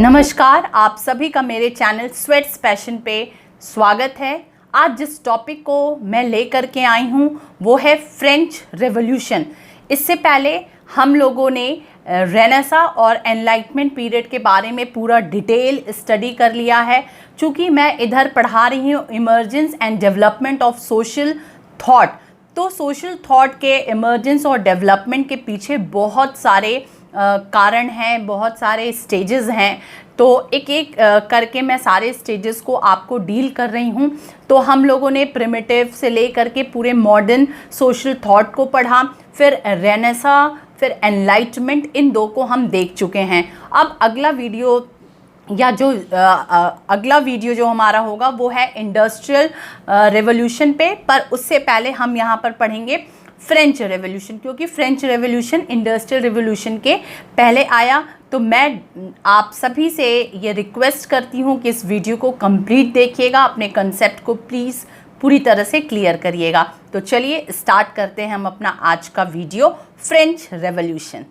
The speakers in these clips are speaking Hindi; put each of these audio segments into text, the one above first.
नमस्कार, आप सभी का मेरे चैनल स्वेट्स पैशन पे स्वागत है। आज जिस टॉपिक को मैं लेकर के आई हूँ वो है फ्रेंच रेवोल्यूशन। इससे पहले हम लोगों ने रेनेसा और एनलाइटमेंट पीरियड के बारे में पूरा डिटेल स्टडी कर लिया है। चूँकि मैं इधर पढ़ा रही हूँ emergence and development of social thought, तो सोशल थॉट के इमर्जेंस और डेवलपमेंट के पीछे बहुत सारे कारण हैं, बहुत सारे स्टेजेस हैं। तो एक एक करके मैं सारे स्टेजेस को आपको डील कर रही हूँ। तो हम लोगों ने प्रिमिटिव से लेकर के पूरे मॉडर्न सोशल थॉट को पढ़ा, फिर रेनेसा, फिर एनलाइटमेंट, इन दो को हम देख चुके हैं। अब अगला वीडियो जो हमारा होगा वो है इंडस्ट्रियल रेवोल्यूशन पे, पर उससे पहले हम यहाँ पर पढ़ेंगे फ्रेंच रेवोल्यूशन, क्योंकि फ्रेंच रेवोल्यूशन इंडस्ट्रियल रेवोल्यूशन के पहले आया। तो मैं आप सभी से ये रिक्वेस्ट करती हूँ कि इस वीडियो को कंप्लीट देखिएगा, अपने कंसेप्ट को प्लीज़ पूरी तरह से क्लियर करिएगा। तो चलिए स्टार्ट करते हैं हम अपना आज का वीडियो, फ्रेंच रेवोल्यूशन।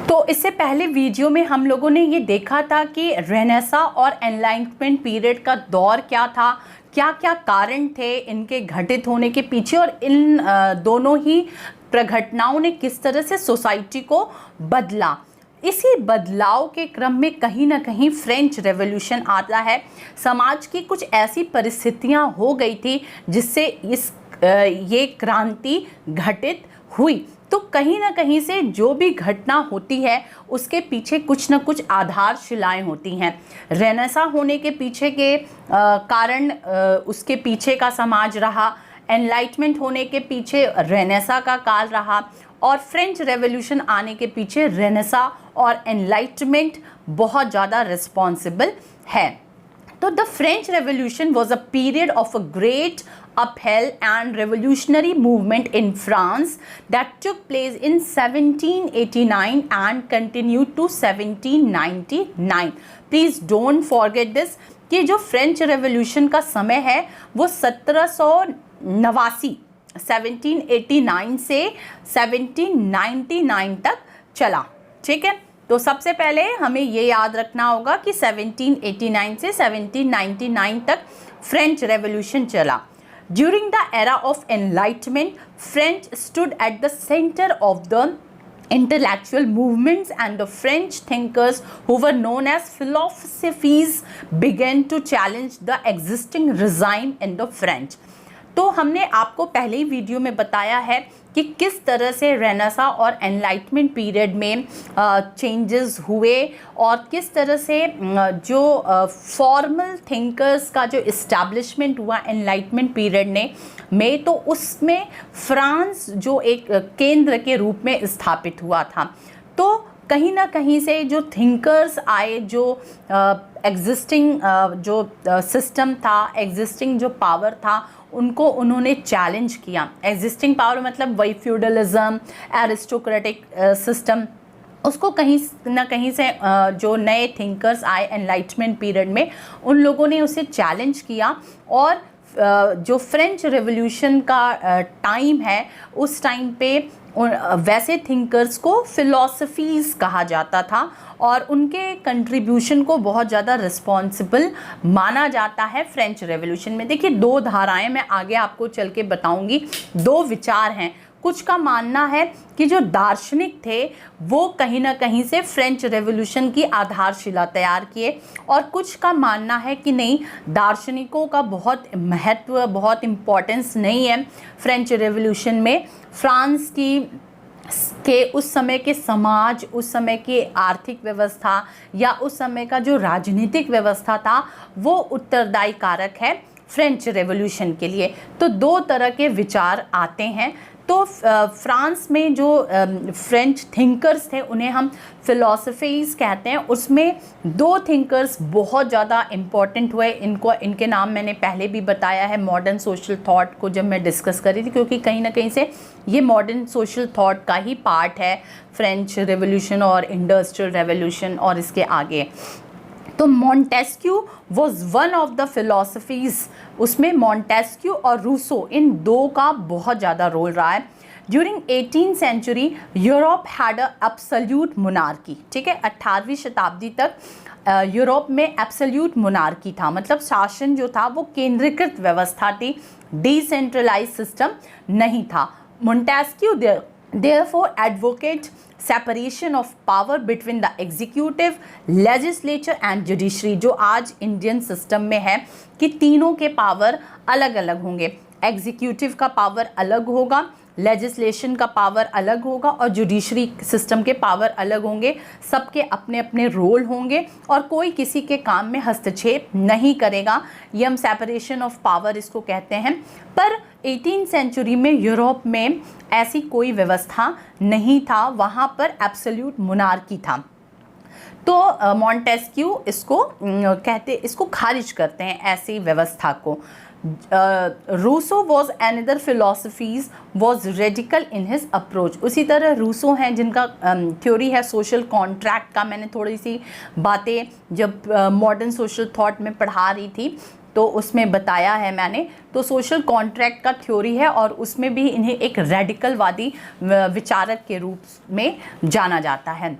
तो इससे पहले वीडियो में हम लोगों ने ये देखा था कि रेनेसा और एनलाइटमेंट पीरियड का दौर क्या था, क्या क्या कारण थे इनके घटित होने के पीछे, और इन दोनों ही प्रघटनाओं ने किस तरह से सोसाइटी को बदला। इसी बदलाव के क्रम में कहीं ना कहीं फ्रेंच रेवोल्यूशन आता है। समाज की कुछ ऐसी परिस्थितियां हो गई थी जिससे ये क्रांति घटित हुई। तो कहीं ना कहीं से जो भी घटना होती है उसके पीछे कुछ न कुछ आधारशिलाएं होती हैं। रेनेसा होने के पीछे के कारण उसके पीछे का समाज रहा, एनलाइटमेंट होने के पीछे रेनेसा का काल रहा, और फ्रेंच रेवोल्यूशन आने के पीछे रेनेसा और एनलाइटमेंट बहुत ज़्यादा रिस्पॉन्सिबल है। तो the French revolution was a period of a great upheaval and revolutionary movement in France that took place in 1789 and continued to 1799. Please don't forget this कि जो फ्रेंच रेवोल्यूशन का समय है वो 1789 से 1799 तक चला। ठीक है, तो सबसे पहले हमें ये याद रखना होगा कि 1789 से 1799 तक फ्रेंच रेवोल्यूशन चला। During the era of Enlightenment, French stood at the center of the intellectual movements, and the French thinkers who were known as philosophes began to challenge the existing regime in the French. तो हमने आपको पहले ही वीडियो में बताया है कि किस तरह से रेनेसा और एनलाइटमेंट पीरियड में चेंजेस हुए, और किस तरह से जो फॉर्मल थिंकर्स का जो इस्टेब्लिशमेंट हुआ एनलाइटमेंट पीरियड में तो उसमें फ्रांस जो एक केंद्र के रूप में स्थापित हुआ था। तो कहीं ना कहीं से जो थिंकर्स आए, जो एग्जिस्टिंग जो सिस्टम था, एग्जिस्टिंग जो पावर था, उनको उन्होंने चैलेंज किया। एग्जिस्टिंग पावर मतलब वही फ्यूडलिज्म, एरिस्टोक्रेटिक सिस्टम, उसको कहीं ना कहीं से जो नए थिंकर्स आए एनलाइटमेंट पीरियड में, उन लोगों ने उसे चैलेंज किया। और जो फ्रेंच रेवोल्यूशन का टाइम है, उस टाइम पे वैसे थिंकर्स को फिलॉसफीज़ कहा जाता था, और उनके कंट्रीब्यूशन को बहुत ज़्यादा रिस्पॉन्सिबल माना जाता है फ्रेंच रेवोल्यूशन में। देखिए, दो धाराएं मैं आगे आपको चल के बताऊंगी, दो विचार हैं। कुछ का मानना है कि जो दार्शनिक थे वो कहीं ना कहीं से फ्रेंच रेवोल्यूशन की आधारशिला तैयार किए, और कुछ का मानना है कि नहीं, दार्शनिकों का बहुत महत्व, बहुत इम्पोर्टेंस नहीं है फ्रेंच रेवोल्यूशन में। फ्रांस के उस समय के समाज, उस समय की आर्थिक व्यवस्था या उस समय का जो राजनीतिक व्यवस्था था वो उत्तरदायी कारक है फ्रेंच रेवोल्यूशन के लिए। तो दो तरह के विचार आते हैं। तो फ्रांस में जो फ्रेंच थिंकर्स थे उन्हें हम फिलॉसफीज़ कहते हैं। उसमें दो थिंकर्स बहुत ज़्यादा इम्पॉर्टेंट हुए। इनके नाम मैंने पहले भी बताया है मॉडर्न सोशल थॉट को जब मैं डिस्कस कर रही थी, क्योंकि कहीं ना कहीं से ये मॉडर्न सोशल थॉट का ही पार्ट है, फ्रेंच रेवोल्यूशन और इंडस्ट्रियल रेवोल्यूशन और इसके आगे। तो Montesquieu was one of the philosophies, उसमें मॉन्टेस्क्यू और रूसो इन दो का बहुत ज़्यादा रोल रहा है। During 18th century Europe had a absolute monarchy, ठीक है, 18वीं शताब्दी तक यूरोप में एब्सोल्यूट मोनार्की था, मतलब शासन जो था वो केंद्रीकृत व्यवस्था थी, डिसेंट्रलाइज सिस्टम नहीं था। Montesquieu therefore advocate separation of power between the executive, legislature and judiciary, जो आज इंडियन सिस्टम में है कि तीनों के पावर अलग अलग होंगे, एग्जीक्यूटिव का पावर अलग होगा, लेजिस्लेशन का पावर अलग होगा और जुडिशरी सिस्टम के पावर अलग होंगे, सबके अपने अपने रोल होंगे और कोई किसी के काम में हस्तक्षेप नहीं करेगा। ये हम सेपरेशन ऑफ पावर इसको कहते हैं। पर 18th सेंचुरी में यूरोप में ऐसी कोई व्यवस्था नहीं था, वहाँ पर एब्सोल्यूट मोनार्की था। तो मॉन्टेस्क्यू इसको इसको खारिज करते हैं ऐसी व्यवस्था को। Rousseau was another philosophies was radical in his approach. उसी तरह रूसो हैं जिनका थ्योरी है सोशल कॉन्ट्रैक्ट का। मैंने थोड़ी सी बातें जब मॉडर्न सोशल थॉट में पढ़ा रही थी तो उसमें बताया है मैंने। तो सोशल कॉन्ट्रैक्ट का थ्योरी है और उसमें भी इन्हें एक रेडिकलवादी विचारक के रूप में जाना जाता है।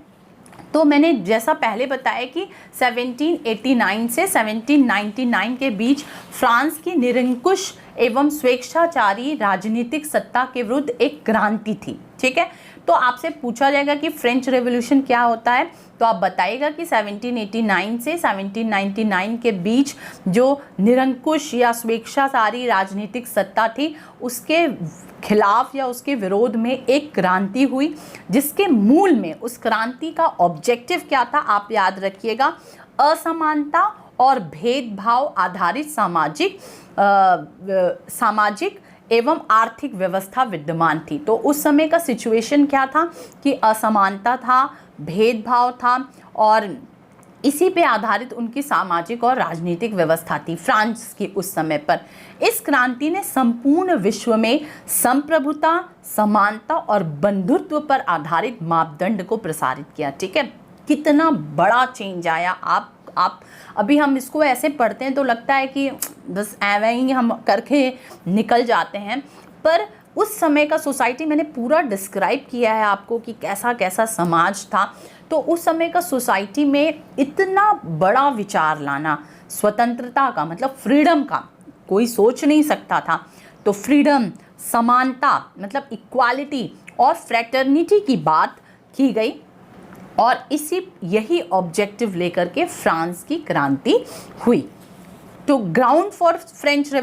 तो मैंने जैसा पहले बताया कि 1789 से 1799 के बीच फ्रांस की निरंकुश एवं स्वेच्छाचारी राजनीतिक सत्ता के विरुद्ध एक क्रांति थी, ठीक है। तो आपसे पूछा जाएगा कि फ्रेंच रेवोल्यूशन क्या होता है, तो आप बताइएगा कि 1789 से 1799 के बीच जो निरंकुश या स्वेच्छाचारी राजनीतिक सत्ता थी उसके खिलाफ या उसके विरोध में एक क्रांति हुई, जिसके मूल में उस क्रांति का ऑब्जेक्टिव क्या था आप याद रखिएगा, असमानता और भेदभाव आधारित सामाजिक एवं आर्थिक व्यवस्था विद्यमान थी। तो उस समय का सिचुएशन क्या था कि असमानता था, भेदभाव था और इसी पे आधारित उनकी सामाजिक और राजनीतिक व्यवस्था थी फ्रांस की उस समय पर। इस क्रांति ने संपूर्ण विश्व में संप्रभुता, समानता और बंधुत्व पर आधारित मापदंड को प्रसारित किया, ठीक है। कितना बड़ा चेंज आया। आप अभी हम इसको ऐसे पढ़ते हैं तो लगता है कि बस ऐवे ही हम करके निकल जाते हैं, पर उस समय का सोसाइटी मैंने पूरा डिस्क्राइब किया है आपको कि कैसा कैसा समाज था। तो उस समय का सोसाइटी में इतना बड़ा विचार लाना, स्वतंत्रता का मतलब फ्रीडम का कोई सोच नहीं सकता था। तो फ्रीडम, समानता मतलब इक्वालिटी और फ्रेटर्निटी की बात की गई और यही ऑब्जेक्टिव लेकर के फ्रांस की क्रांति हुई। तो ग्राउंड फॉर फ्रेंच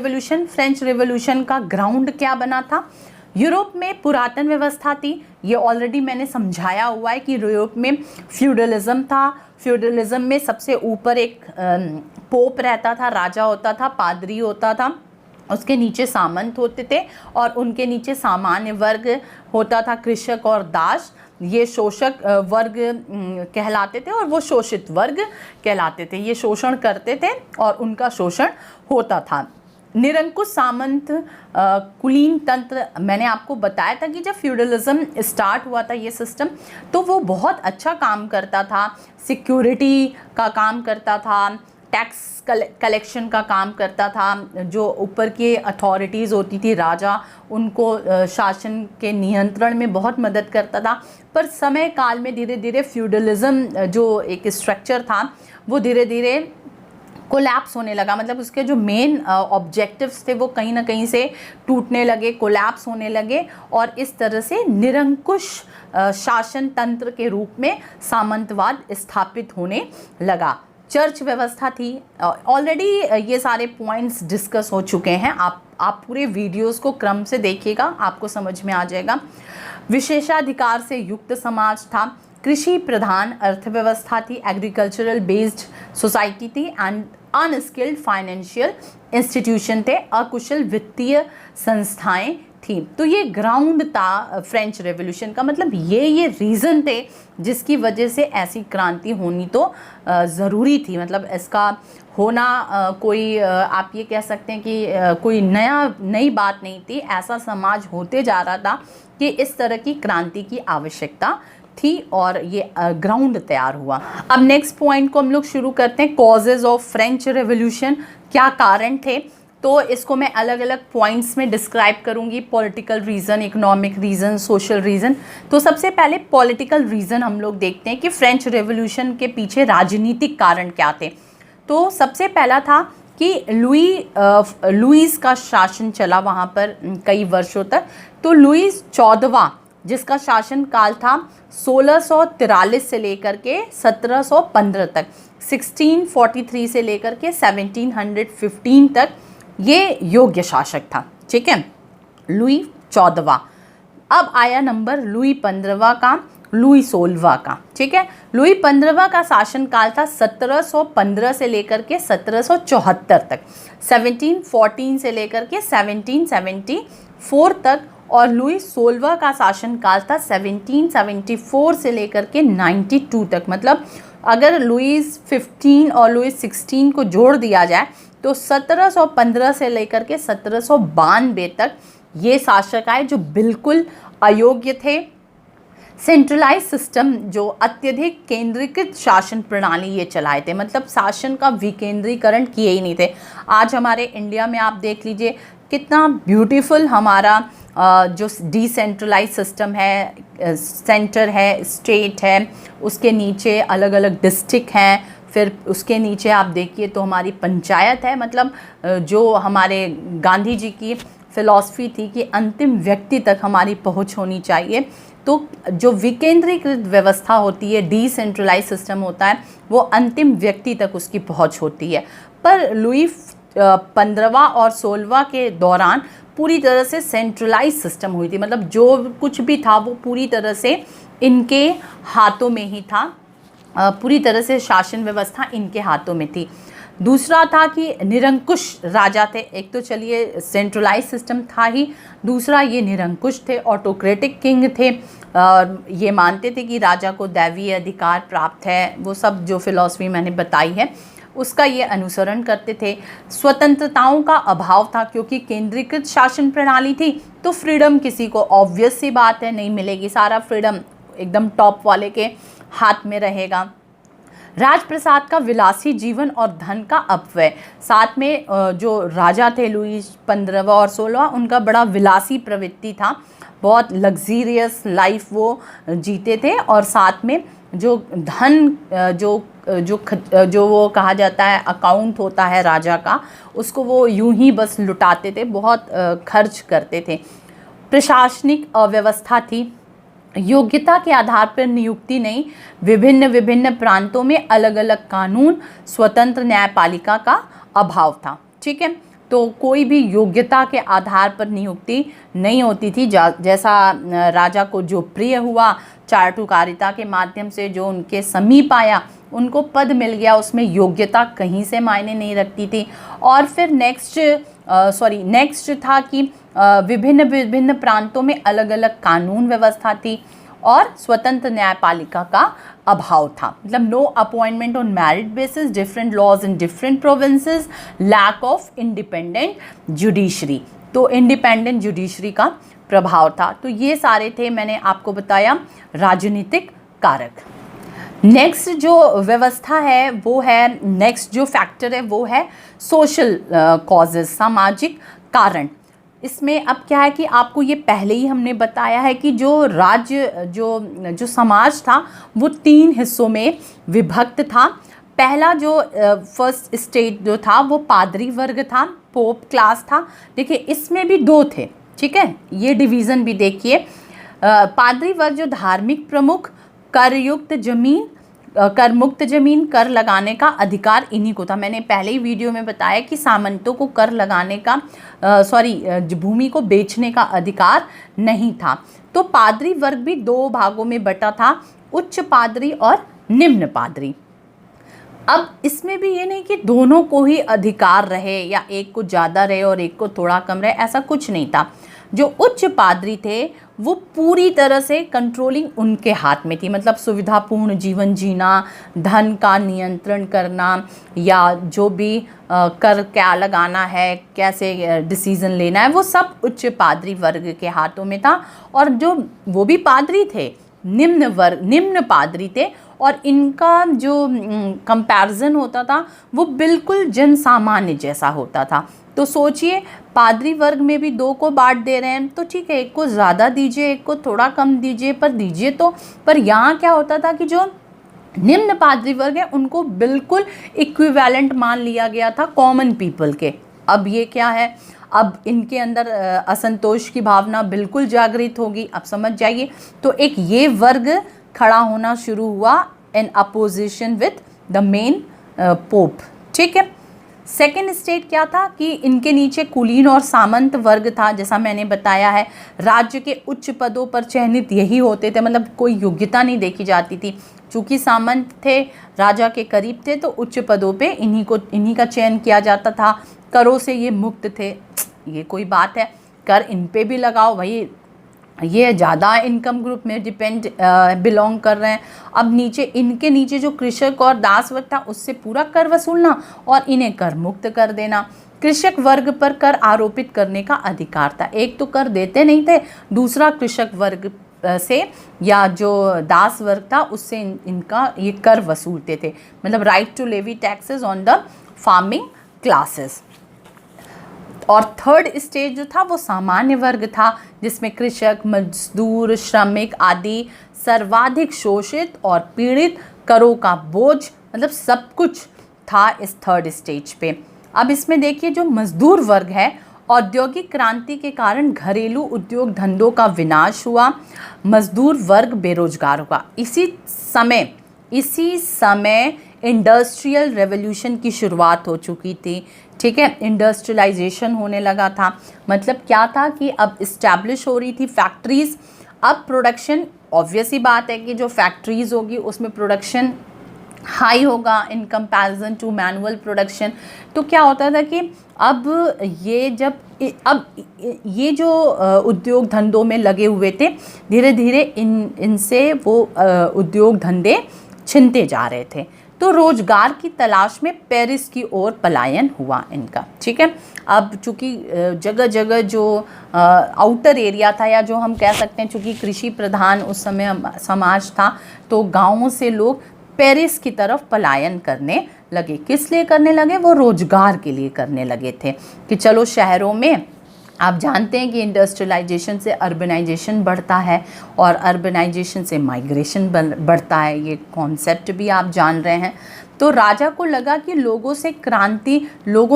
रेवोल्यूशन का ग्राउंड क्या बना था? यूरोप में पुरातन व्यवस्था थी, ये ऑलरेडी मैंने समझाया हुआ है कि यूरोप में फ्यूडलिज्म था। फ्यूडलिज्म में सबसे ऊपर एक पोप रहता था, राजा होता था, पादरी होता था, उसके नीचे सामंत होते थे और उनके नीचे सामान्य वर्ग होता था, कृषक और दास। ये शोषक वर्ग कहलाते थे और वो शोषित वर्ग कहलाते थे। ये शोषण करते थे और उनका शोषण होता था। निरंकुश सामंत कुलीन तंत्र, मैंने आपको बताया था कि जब फ्यूडलिज्म स्टार्ट हुआ था ये सिस्टम, तो वो बहुत अच्छा काम करता था, सिक्योरिटी का काम करता था, टैक्स कलेक्शन का काम करता था। जो ऊपर की अथॉरिटीज़ होती थी, राजा, उनको शासन के नियंत्रण में बहुत मदद करता था। पर समय काल में धीरे धीरे फ्यूडलिज्म जो एक स्ट्रक्चर था वो धीरे धीरे कोलैप्स होने लगा, मतलब उसके जो मेन ऑब्जेक्टिव्स थे वो कहीं ना कहीं से टूटने लगे, कोलैप्स होने लगे और इस तरह से निरंकुश शासन तंत्र के रूप में सामंतवाद स्थापित होने लगा। चर्च व्यवस्था थी, ऑलरेडी ये सारे पॉइंट्स डिस्कस हो चुके हैं। आप पूरे वीडियोस को क्रम से देखिएगा, आपको समझ में आ जाएगा। विशेषाधिकार से युक्त समाज था, कृषि प्रधान अर्थव्यवस्था थी, एग्रीकल्चरल बेस्ड सोसाइटी थी एंड अनस्किल्ड फाइनेंशियल इंस्टीट्यूशन थे, अकुशल वित्तीय संस्थाएं थी। तो ये ग्राउंड था फ्रेंच रेवोल्यूशन का, मतलब ये रीज़न थे जिसकी वजह से ऐसी क्रांति होनी तो ज़रूरी थी। मतलब इसका होना कोई आप ये कह सकते हैं कि कोई नई बात नहीं थी, ऐसा समाज होते जा रहा था कि इस तरह की क्रांति की आवश्यकता थी और ये ग्राउंड तैयार हुआ। अब नेक्स्ट पॉइंट को हम लोग शुरू करते हैं, कॉजेज ऑफ फ्रेंच रेवोल्यूशन, क्या कारण थे। तो इसको मैं अलग अलग पॉइंट्स में डिस्क्राइब करूंगी, political reason, economic reason, social reason. तो सबसे पहले पॉलिटिकल रीज़न हम लोग देखते हैं कि फ्रेंच रेवोल्यूशन के पीछे राजनीतिक कारण क्या थे। तो सबसे पहला था कि लुईस का शासन चला वहाँ पर कई वर्षों तक। तो लुईस 14वां, जिसका शासन काल था 1643 से लेकर के 1715 तक, 1643 से लेकर के 1715 तक, ये योग्य शासक था। ठीक है, लुई 14वां। अब आया नंबर लुई 15वां का, लुई 16वां का। ठीक है, लुई 15वां का शासनकाल था 1715 से लेकर के 1774 तक, 1714 से लेकर के 1774 तक। और लुई 16वां का शासनकाल था 1774 से लेकर के 92 तक। मतलब अगर लुईस 15 और लुईस 16 को जोड़ दिया जाए तो 1715 से लेकर के 1792 तक ये शासक आए जो बिल्कुल अयोग्य थे। सेंट्रलाइज सिस्टम, जो अत्यधिक केंद्रीकृत शासन प्रणाली ये चलाए थे, मतलब शासन का विकेंद्रीकरण किए ही नहीं थे। आज हमारे इंडिया में आप देख लीजिए कितना ब्यूटीफुल हमारा जो डिसेंट्रलाइज सिस्टम है, सेंटर है, स्टेट है, उसके नीचे अलग अलग डिस्ट्रिक्ट हैं, फिर उसके नीचे आप देखिए तो हमारी पंचायत है। मतलब जो हमारे गांधी जी की फिलॉसफी थी कि अंतिम व्यक्ति तक हमारी पहुंच होनी चाहिए। तो जो विकेंद्रीकृत व्यवस्था होती है, डिसेंट्रलाइज सिस्टम होता है, वो अंतिम व्यक्ति तक उसकी पहुंच होती है। पर लुई 15वां और 16वां के दौरान पूरी तरह से सेंट्रलाइज सिस्टम हुई थी। मतलब जो कुछ भी था वो पूरी तरह से इनके हाथों में ही था, पूरी तरह से शासन व्यवस्था इनके हाथों में थी। दूसरा था कि निरंकुश राजा थे। एक तो चलिए सेंट्रलाइज सिस्टम था ही, दूसरा ये निरंकुश थे, ऑटोक्रेटिक किंग थे। ये मानते थे कि राजा को दैवीय अधिकार प्राप्त है, वो सब जो फिलॉसफी मैंने बताई है उसका ये अनुसरण करते थे। स्वतंत्रताओं का अभाव था क्योंकि केंद्रीकृत शासन प्रणाली थी, तो फ्रीडम किसी को ऑब्वियस सी बात है नहीं मिलेगी, सारा फ्रीडम एकदम टॉप वाले के हाथ में रहेगा। राजप्रसाद का विलासी जीवन और धन का अपव्यय, साथ में जो राजा थे लुई 15वां और 16वां, उनका बड़ा विलासी प्रवृत्ति था, बहुत लग्जीरियस लाइफ वो जीते थे। और साथ में जो धन जो वो कहा जाता है अकाउंट होता है राजा का, उसको वो यूं ही बस लुटाते थे, बहुत खर्च करते थे। प्रशासनिक अव्यवस्था थी, योग्यता के आधार पर नियुक्ति नहीं, विभिन्न विभिन्न प्रांतों में अलग अलग कानून, स्वतंत्र न्यायपालिका का अभाव था। ठीक है, तो कोई भी योग्यता के आधार पर नियुक्ति नहीं होती थी। जैसा राजा को जो प्रिय हुआ, चाटुकारिता के माध्यम से जो उनके समीप आया उनको पद मिल गया, उसमें योग्यता कहीं से मायने नहीं रखती थी। और फिर नेक्स्ट था कि विभिन्न विभिन्न प्रांतों में अलग अलग कानून व्यवस्था थी और स्वतंत्र न्यायपालिका का अभाव था। मतलब no appointment on merit basis, different laws in different provinces, lack of independent judiciary. तो इंडिपेंडेंट जुडिशरी का प्रभाव था। तो ये सारे थे, मैंने आपको बताया, राजनीतिक कारक। नेक्स्ट जो व्यवस्था है वो है, नेक्स्ट जो फैक्टर है वो है सोशल कॉजेज, सामाजिक कारण। इसमें अब क्या है कि आपको ये पहले ही हमने बताया है कि जो राज्य जो समाज था वो 3 हिस्सों में विभक्त था। पहला जो फर्स्ट स्टेज जो था वो पादरी वर्ग था, पोप क्लास था। देखिए इसमें भी 2 थे, ठीक है, ये डिवीज़न भी देखिए। पादरी वर्ग जो धार्मिक प्रमुख, करमुक्त जमीन, कर लगाने का अधिकार इन्हीं को था। मैंने पहले ही वीडियो में बताया कि सामंतों को कर लगाने का भूमि को बेचने का अधिकार नहीं था। तो पादरी वर्ग भी 2 भागों में बटा था, उच्च पादरी और निम्न पादरी। अब इसमें भी ये नहीं कि दोनों को ही अधिकार रहे या एक को ज़्यादा रहे और एक को थोड़ा कम रहे, ऐसा कुछ नहीं था। जो उच्च पादरी थे वो पूरी तरह से कंट्रोलिंग उनके हाथ में थी। मतलब सुविधापूर्ण जीवन जीना, धन का नियंत्रण करना, या जो भी कर क्या लगाना है, कैसे डिसीज़न लेना है, वो सब उच्च पादरी वर्ग के हाथों में था। और जो वो भी पादरी थे निम्न वर्ग, निम्न पादरी थे और इनका जो कंपैरिजन होता था वो बिल्कुल जन सामान्य जैसा होता था। तो सोचिए पादरी वर्ग में भी दो को बांट दे रहे हैं, तो ठीक है एक को ज़्यादा दीजिए एक को थोड़ा कम दीजिए, पर दीजिए तो। पर यहाँ क्या होता था कि जो निम्न पादरी वर्ग है उनको बिल्कुल इक्विवेलेंट मान लिया गया था कॉमन पीपल के। अब ये क्या है, अब इनके अंदर असंतोष की भावना बिल्कुल जागृत होगी। अब समझ जाइए, तो एक ये वर्ग खड़ा होना शुरू हुआ in opposition with the main pope. ठीक है, सेकेंड स्टेट क्या था कि इनके नीचे कुलीन और सामंत वर्ग था। जैसा मैंने बताया है, राज्य के उच्च पदों पर चयनित यही होते थे, मतलब कोई योग्यता नहीं देखी जाती थी। चूँकि सामंत थे, राजा के करीब थे, तो उच्च पदों पे इन्हीं का चयन किया जाता था। करों से ये मुक्त थे, ये कोई बात है, कर इन पे भी लगाओ भाई, ये ज़्यादा इनकम ग्रुप में बिलोंग कर रहे हैं। अब नीचे इनके नीचे जो कृषक और दास वर्ग था उससे पूरा कर वसूलना और इन्हें कर मुक्त कर देना। कृषक वर्ग पर कर आरोपित करने का अधिकार था। एक तो कर देते नहीं थे, दूसरा कृषक वर्ग से या जो दास वर्ग था उससे इनका ये कर वसूलते थे, मतलब right to levy taxes on the farming classes. और थर्ड स्टेज जो था वो सामान्य वर्ग था, जिसमें कृषक, मजदूर, श्रमिक आदि सर्वाधिक शोषित और पीड़ित, करों का बोझ, मतलब सब कुछ था इस थर्ड स्टेज पे। अब इसमें देखिए जो मजदूर वर्ग है, औद्योगिक क्रांति के कारण घरेलू उद्योग धंधों का विनाश हुआ, मजदूर वर्ग बेरोजगार हुआ। इसी समय इंडस्ट्रियल रेवोल्यूशन की शुरुआत हो चुकी थी। ठीक है, इंडस्ट्रियलाइजेशन होने लगा था। मतलब क्या था कि अब इस्टेब्लिश हो रही थी फैक्ट्रीज। अब प्रोडक्शन, ऑब्वियस ही बात है कि जो फैक्ट्रीज होगी उसमें प्रोडक्शन हाई होगा in comparison to manual production. तो क्या होता था कि अब ये जो उद्योग धंधों में लगे हुए थे, धीरे धीरे इनसे वो उद्योग धंधे छिनते जा रहे थे। तो रोजगार की तलाश में पेरिस की ओर पलायन हुआ इनका। ठीक है, अब चूँकि जगह जगह जो आउटर एरिया था, या जो हम कह सकते हैं चूँकि कृषि प्रधान उस समय समाज था, तो गाँवों से लोग पेरिस की तरफ पलायन करने लगे। किस लिए करने लगे? वो रोजगार के लिए करने लगे थे कि चलो शहरों में, आप जानते हैं कि इंडस्ट्रियलाइजेशन से अर्बनाइजेशन बढ़ता है और अर्बनाइजेशन से माइग्रेशन बढ़ता है, ये कॉन्सेप्ट भी आप जान रहे हैं। तो राजा को लगा कि लोगों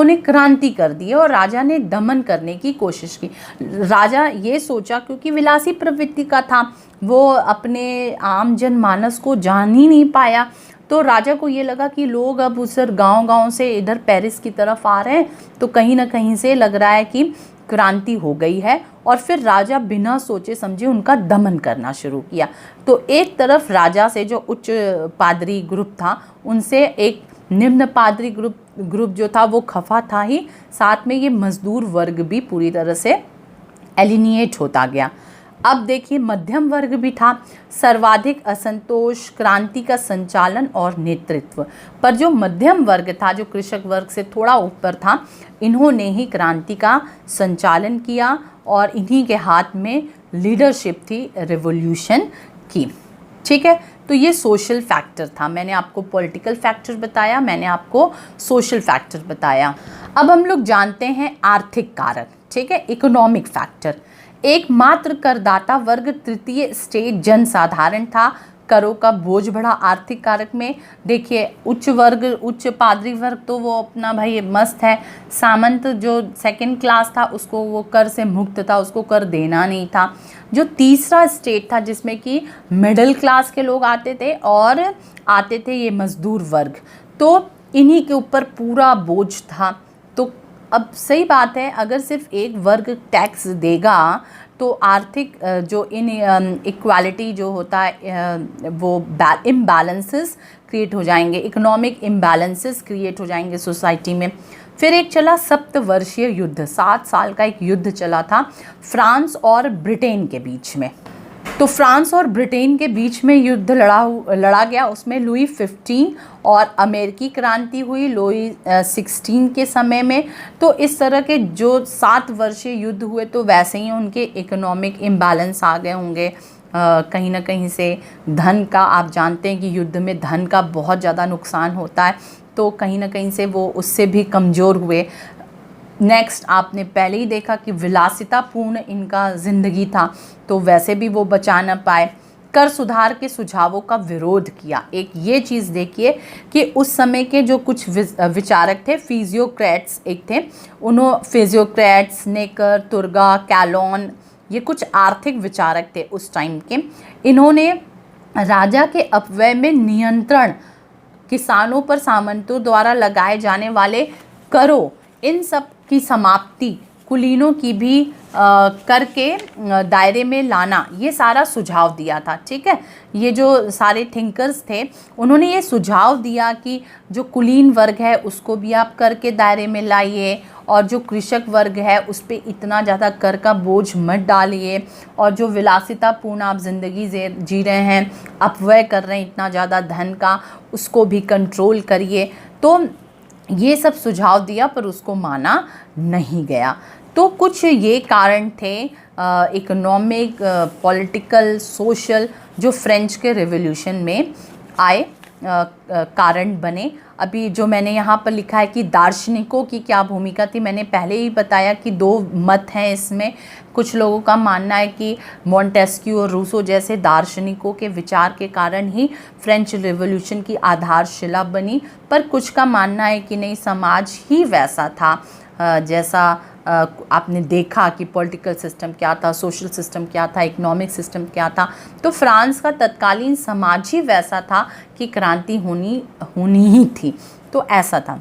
ने क्रांति कर दी है और राजा ने दमन करने की कोशिश की। राजा ये सोचा, क्योंकि विलासी प्रवृत्ति का था, वो अपने आम जनमानस को जान ही नहीं पाया। तो राजा को ये लगा कि लोग अब उस गांव से इधर पेरिस की तरफ आ रहे हैं, तो कहीं ना कहीं से लग रहा है कि क्रांति हो गई है। और फिर राजा बिना सोचे समझे उनका दमन करना शुरू किया। तो एक तरफ राजा से जो उच्च पादरी ग्रुप था, उनसे एक निम्न पादरी ग्रुप जो था वो खफा था ही, साथ में ये मजदूर वर्ग भी पूरी तरह से एलिनिएट होता गया। अब देखिए मध्यम वर्ग भी था, सर्वाधिक असंतोष, क्रांति का संचालन और नेतृत्व। पर जो मध्यम वर्ग था, जो कृषक वर्ग से थोड़ा ऊपर था, इन्होंने ही क्रांति का संचालन किया और इन्हीं के हाथ में लीडरशिप थी रिवॉल्यूशन की। ठीक है, तो ये सोशल फैक्टर था। मैंने आपको पॉलिटिकल फैक्टर बताया, मैंने आपको सोशल फैक्टर बताया। अब हम लोग जानते हैं आर्थिक कारक। ठीक है, इकोनॉमिक फैक्टर। एकमात्र करदाता वर्ग तृतीय स्टेट जनसाधारण था। करों का बोझ बढ़ा आर्थिक कारक में। देखिए उच्च पादरी वर्ग तो वो अपना भाई मस्त है। सामंत जो सेकंड क्लास था उसको वो कर से मुक्त था, उसको कर देना नहीं था। जो तीसरा स्टेट था जिसमें कि मिडिल क्लास के लोग आते थे और आते थे ये मजदूर वर्ग, तो इन्हीं के ऊपर पूरा बोझ था। तो अब सही बात है, अगर सिर्फ एक वर्ग टैक्स देगा तो आर्थिक जो इक्वालिटी जो होता है वो इम्बैलेंसेस क्रिएट हो जाएंगे, इकोनॉमिक इम्बैलेंसेस क्रिएट हो जाएंगे सोसाइटी में। फिर एक चला सप्तवर्षीय युद्ध, 7 साल का एक युद्ध चला था फ्रांस और ब्रिटेन के बीच में। तो फ्रांस और ब्रिटेन के बीच में युद्ध लड़ा गया। उसमें लुई 15 और अमेरिकी क्रांति हुई लुई 16 के समय में। तो इस तरह के जो 7 वर्षीय युद्ध हुए तो वैसे ही उनके इकोनॉमिक इम्बैलेंस आ गए होंगे, कहीं ना कहीं से धन का, आप जानते हैं कि युद्ध में धन का बहुत ज़्यादा नुकसान होता है, तो कहीं ना कहीं से वो उससे भी कमज़ोर हुए। नेक्स्ट, आपने पहले ही देखा कि विलासितापूर्ण इनका ज़िंदगी था, तो वैसे भी वो बचा न पाए। कर सुधार के सुझावों का विरोध किया। एक ये चीज़ देखिए कि उस समय के जो कुछ विचारक थे, फिजियोक्रेट्स एक थे, फिजियोक्रेट्स, नेकर, तुर्गा, कैलोन, ये कुछ आर्थिक विचारक थे उस टाइम के। इन्होंने राजा के अपव्यय में नियंत्रण, किसानों पर सामंतों द्वारा लगाए जाने वाले करों, इन सब की समाप्ति, कुलीनों की भी कर के दायरे में लाना, ये सारा सुझाव दिया था। ठीक है, ये जो सारे थिंकर्स थे उन्होंने ये सुझाव दिया कि जो कुलीन वर्ग है उसको भी आप कर के दायरे में लाइए, और जो कृषक वर्ग है उस पर इतना ज़्यादा कर का बोझ मत डालिए, और जो विलासितापूर्ण आप ज़िंदगी जी रहे हैं, अपव्यय कर रहे हैं इतना ज़्यादा धन का, उसको भी कंट्रोल करिए। तो ये सब सुझाव दिया पर उसको माना नहीं गया। तो कुछ ये कारण थे इकोनॉमिक, पॉलिटिकल, सोशल, जो फ्रेंच के रिवॉल्यूशन में आए, कारण बने। अभी जो मैंने यहाँ पर लिखा है कि दार्शनिकों की क्या भूमिका थी, मैंने पहले ही बताया कि दो मत हैं इसमें। कुछ लोगों का मानना है कि मॉन्टेस्क्यू और रूसो जैसे दार्शनिकों के विचार के कारण ही फ्रेंच रिवॉल्यूशन की आधारशिला बनी, पर कुछ का मानना है कि नहीं, समाज ही वैसा था जैसा आपने देखा कि पॉलिटिकल सिस्टम क्या था, सोशल सिस्टम क्या था, इकोनॉमिक सिस्टम क्या था। तो फ्रांस का तत्कालीन समाज ही वैसा था कि क्रांति होनी ही थी, तो ऐसा था।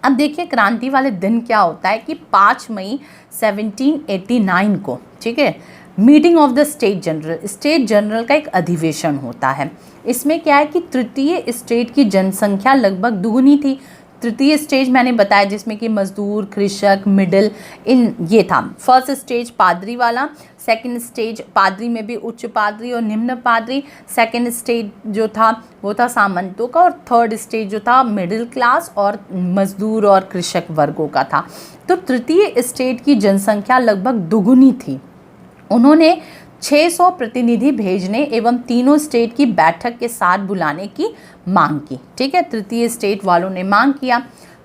अब देखिए क्रांति वाले दिन क्या होता है कि 5 मई 1789 को, ठीक है, meeting of the state general का एक अधिवेशन होता है। इसमें क्या है कि तृतीय स्टेट की जनसंख्या लगभग दुगुनी थी। तृतीय स्टेज मैंने बताया जिसमें कि मजदूर, कृषक, मिडिल, इन ये था। फर्स्ट स्टेज पादरी वाला, सेकंड स्टेज पादरी में भी उच्च पादरी और निम्न पादरी, सेकंड स्टेज जो था वो था सामंतों का, और थर्ड स्टेज जो था मिडिल क्लास और मजदूर और कृषक वर्गों का था। तो तृतीय स्टेज की जनसंख्या लगभग दुगुनी थी। उन्होंने 600 प्रतिनिधि भेजने एवं तीनों स्टेट की बैठक के साथ बुलाने की मांग की। ठीक है, तृतीय स्टेट वालों ने मांग किया।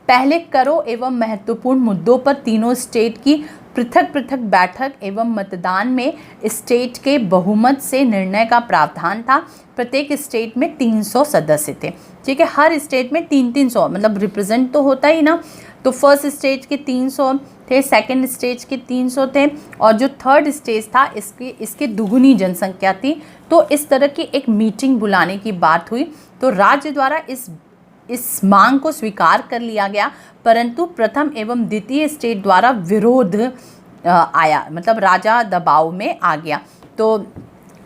पहले करों एवं महत्वपूर्ण मुद्दों पर तीनों स्टेट की पृथक पृथक बैठक एवं मतदान में स्टेट के बहुमत से निर्णय का प्रावधान था। प्रत्येक स्टेट में 300 सदस्य थे। ठीक है, हर स्टेट में 300 मतलब रिप्रेजेंट तो होता ही ना। तो फर्स्ट स्टेज के 300 थे, सेकंड स्टेज के 300 थे, और जो थर्ड स्टेज था इसके दुगुनी जनसंख्या थी। तो इस तरह की एक मीटिंग बुलाने की बात हुई। तो राज्य द्वारा इस मांग को स्वीकार कर लिया गया, परंतु प्रथम एवं द्वितीय स्टेट द्वारा विरोध आया, मतलब राजा दबाव में आ गया। तो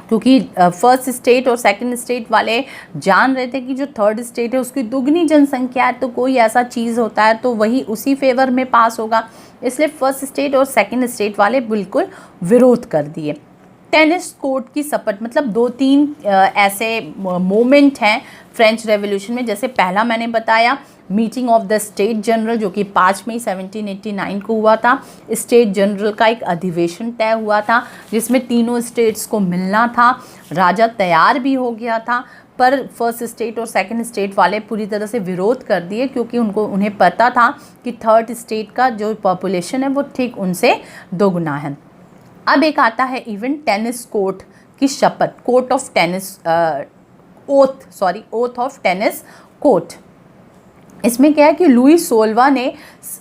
क्योंकि फर्स्ट स्टेट और सेकंड स्टेट वाले जान रहे थे कि जो थर्ड स्टेट है उसकी दुगनी जनसंख्या है, तो कोई ऐसा चीज़ होता है तो वही उसी फेवर में पास होगा, इसलिए फर्स्ट स्टेट और सेकंड स्टेट वाले बिल्कुल विरोध कर दिए। टेनिस कोर्ट की शपथ, मतलब 2-3 ऐसे मोमेंट हैं फ्रेंच रेवोल्यूशन में। जैसे पहला मैंने बताया meeting of the state general, जो कि 5 मई 1789 को हुआ था। स्टेट जनरल का एक अधिवेशन तय हुआ था जिसमें तीनों स्टेट्स को मिलना था। राजा तैयार भी हो गया था, पर फर्स्ट स्टेट और सेकंड स्टेट वाले पूरी तरह से विरोध कर दिए, क्योंकि उन्हें पता था कि थर्ड स्टेट का जो पॉपुलेशन है वो ठीक उनसे दोगुना है। अब एक आता है इवेंट टेनिस कोर्ट की शपथ, court of tennis oath of tennis court. इसमें क्या है कि लुई 16वां ने,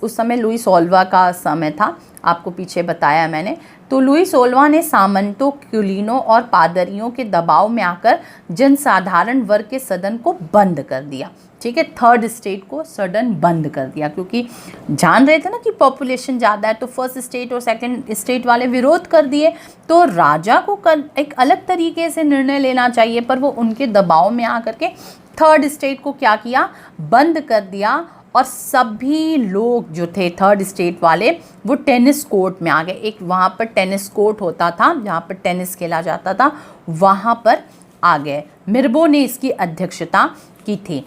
उस समय लुई 16वां का समय था, आपको पीछे बताया मैंने। तो लुई 16वां ने सामंतों, कुलीनों और पादरियों के दबाव में आकर जनसाधारण वर्ग के सदन को बंद कर दिया। ठीक है, थर्ड स्टेट को सडन बंद कर दिया, क्योंकि जान रहे थे ना कि पॉपुलेशन ज़्यादा है, तो फर्स्ट स्टेट और सेकंड स्टेट वाले विरोध कर दिए। तो राजा को एक अलग तरीके से निर्णय लेना चाहिए, पर वो उनके दबाव में आकर के थर्ड स्टेट को क्या किया, बंद कर दिया। और सभी लोग जो थे थर्ड स्टेट वाले वो टेनिस कोर्ट में आ गए। एक वहाँ पर टेनिस कोर्ट होता था जहाँ पर टेनिस खेला जाता था, वहाँ पर आ गए। मिर्बो ने इसकी अध्यक्षता की थी।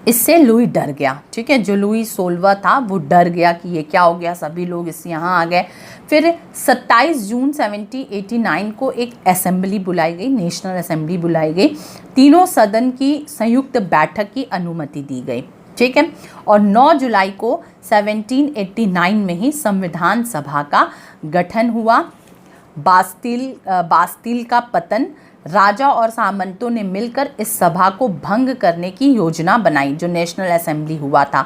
इससे लुई डर गया, ठीक है। जो लुई 16वां था वो डर गया कि ये क्या हो गया, सभी लोग इस यहाँ आ गए। फिर 27 जून 1789 को एक असेंबली बुलाई गई, नेशनल असेंबली बुलाई गई। तीनों सदन की संयुक्त बैठक की अनुमति दी गई, ठीक है। और 9 जुलाई को 1789 में ही संविधान सभा का गठन हुआ। बास्तिल का पतन, राजा और सामंतों ने मिलकर इस सभा को भंग करने की योजना बनाई, जो नेशनल असेंबली हुआ था।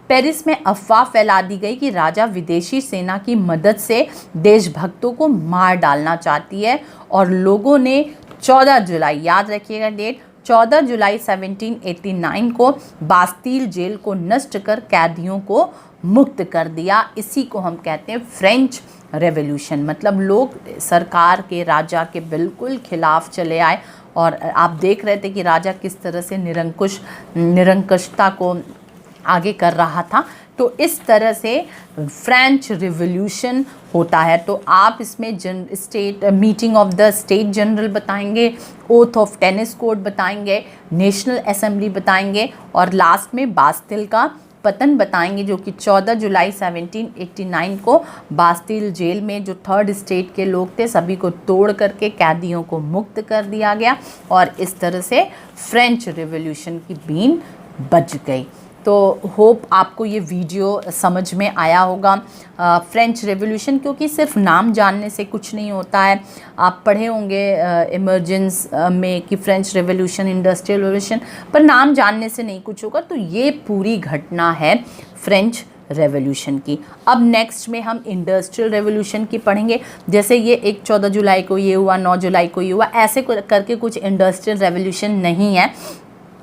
पेरिस में अफवाह फैला दी गई कि राजा विदेशी सेना की मदद से देशभक्तों को मार डालना चाहती है, और लोगों ने 14 जुलाई, याद रखिएगा डेट, 14 जुलाई 1789 को बास्तिल जेल को नष्ट कर कैदियों को मुक्त कर दिया। इसी को हम कहते हैं फ्रेंच रेवोल्यूशन। मतलब लोग सरकार के, राजा के बिल्कुल खिलाफ चले आए, और आप देख रहे थे कि राजा किस तरह से निरंकुशता को आगे कर रहा था। तो इस तरह से फ्रेंच रिवॉल्यूशन होता है। तो आप इसमें meeting of the state general बताएंगे, ओथ ऑफ टेनिस कोड बताएंगे, नेशनल असेंबली बताएंगे, और लास्ट में बास्तिल का पतन बताएंगे, जो कि 14 जुलाई 1789 को बास्तिल जेल में जो थर्ड स्टेट के लोग थे सभी को तोड़ करके कैदियों को मुक्त कर दिया गया, और इस तरह से फ्रेंच रिवॉल्यूशन की बीन बज गई। तो होप आपको ये वीडियो समझ में आया होगा। फ्रेंच रेवोल्यूशन, क्योंकि सिर्फ नाम जानने से कुछ नहीं होता है। आप पढ़े होंगे इमर्जेंस में कि फ्रेंच रेवोल्यूशन, इंडस्ट्रियल रेवोल्यूशन, पर नाम जानने से नहीं कुछ होगा। तो ये पूरी घटना है फ्रेंच रेवोल्यूशन की। अब नेक्स्ट में हम इंडस्ट्रियल रेवोल्यूशन की पढ़ेंगे। जैसे ये एक 14 जुलाई को ये हुआ, 9 जुलाई को ये हुआ, ऐसे करके कुछ इंडस्ट्रियल रेवोल्यूशन नहीं है,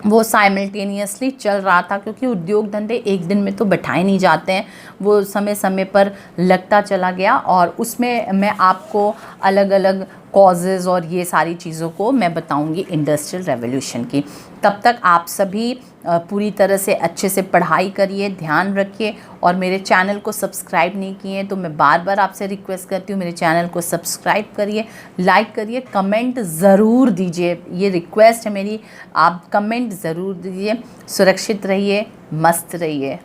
वो साइमल्टेनियसली चल रहा था। क्योंकि उद्योग धंधे एक दिन में तो बैठाए नहीं जाते हैं, वो समय समय पर लगता चला गया, और उसमें मैं आपको अलग अलग कॉजेज़ और ये सारी चीज़ों को मैं बताऊंगी इंडस्ट्रियल रेवोल्यूशन की। तब तक आप सभी पूरी तरह से अच्छे से पढ़ाई करिए, ध्यान रखिए, और मेरे चैनल को सब्सक्राइब नहीं किए तो मैं बार बार आपसे रिक्वेस्ट करती हूँ, मेरे चैनल को सब्सक्राइब करिए, लाइक करिए, कमेंट ज़रूर दीजिए, ये रिक्वेस्ट है मेरी, आप कमेंट ज़रूर दीजिए। सुरक्षित रहिए, मस्त रहिए।